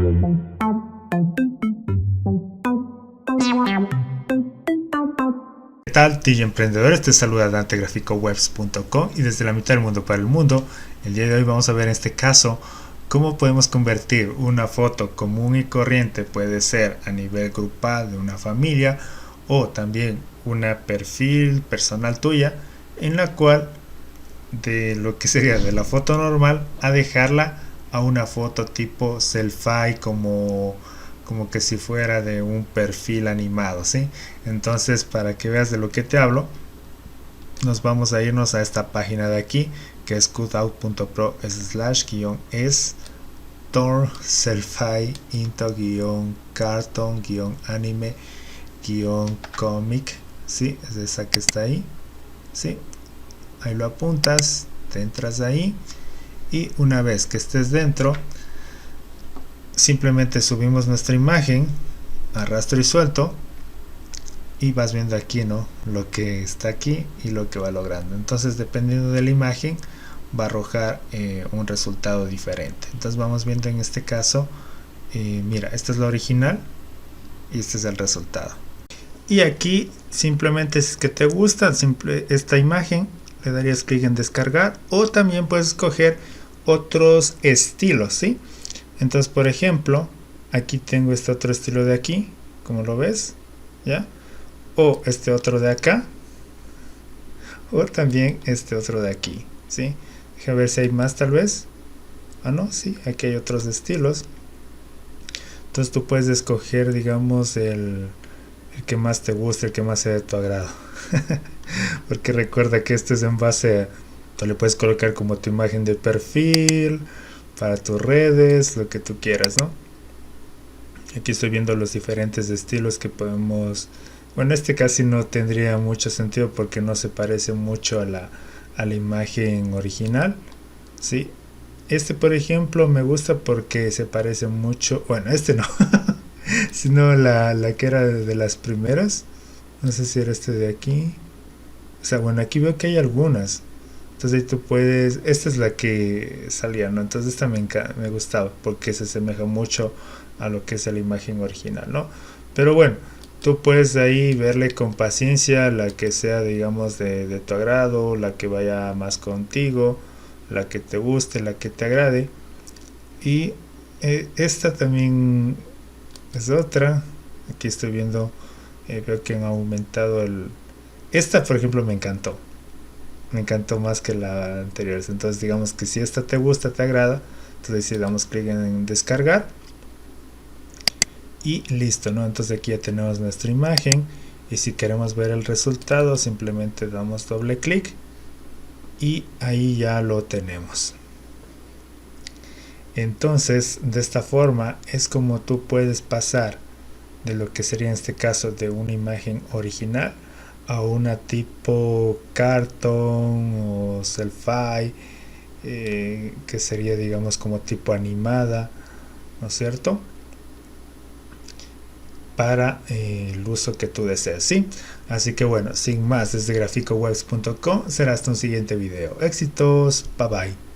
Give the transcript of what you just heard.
¿Qué tal, TG Emprendedores? Te saluda DanteGraficowebs.com y desde la mitad del mundo para el mundo. El día de hoy vamos a ver en este caso cómo podemos convertir una foto común y corriente, puede ser a nivel grupal de una familia o también una perfil personal tuya, en la cual de lo que sería de la foto normal a dejarla a una foto tipo selfie, como que si fuera de un perfil animado, ¿sí? Entonces, para que veas de lo que te hablo, nos vamos a irnos a esta página de aquí, que es cutout.pro/es torn selfie into carton anime comic, ¿sí? Es esa que está ahí, ¿sí? Ahí lo apuntas, te entras ahí y una vez que estés dentro, simplemente subimos nuestra imagen, arrastro y suelto, y vas viendo aquí, ¿no?, lo que está aquí y lo que va logrando. Entonces, dependiendo de la imagen, va a arrojar un resultado diferente. Entonces vamos viendo en este caso, mira, esta es la original y este es el resultado. Y aquí simplemente, si es que te gusta esta imagen, le darías clic en descargar, o también puedes escoger otros estilos, ¿sí? Entonces, por ejemplo, aquí tengo este otro estilo de aquí, como lo ves, ¿ya? O este otro de acá, o también este otro de aquí, ¿sí? Deja ver si hay más, tal vez. Ah, no, sí, aquí hay otros estilos. Entonces tú puedes escoger, digamos, el que más te guste, el que más sea de tu agrado. Porque recuerda que este es en base a, tú le puedes colocar como tu imagen de perfil, para tus redes, lo que tú quieras, ¿no? Aquí estoy viendo los diferentes estilos que podemos. Bueno, este casi no tendría mucho sentido porque no se parece mucho a la imagen original, ¿sí? Este, por ejemplo, me gusta porque se parece mucho. Bueno, este no, sino la que era de las primeras. No sé si era este de aquí. O sea, bueno, aquí veo que hay algunas. Entonces ahí tú puedes, esta es la que salía, ¿no? Entonces esta me gustaba porque se asemeja mucho a lo que es la imagen original, ¿no? Pero bueno, tú puedes ahí verle con paciencia la que sea, digamos, de tu agrado, la que vaya más contigo, la que te guste, la que te agrade. Y esta también es otra. Aquí estoy viendo, veo que han aumentado esta, por ejemplo, me encantó más que la anterior. Entonces digamos que si esta te gusta, te agrada, entonces si damos clic en descargar y listo, ¿no? Entonces aquí ya tenemos nuestra imagen, y si queremos ver el resultado simplemente damos doble clic y ahí ya lo tenemos. Entonces, de esta forma es como tú puedes pasar de lo que sería en este caso de una imagen original a una tipo cartón o selfie, que sería, digamos, como tipo animada, ¿no es cierto?, para el uso que tú desees, ¿sí? Así que bueno, sin más, desde graficowebs.com será hasta un siguiente video. Éxitos, bye bye.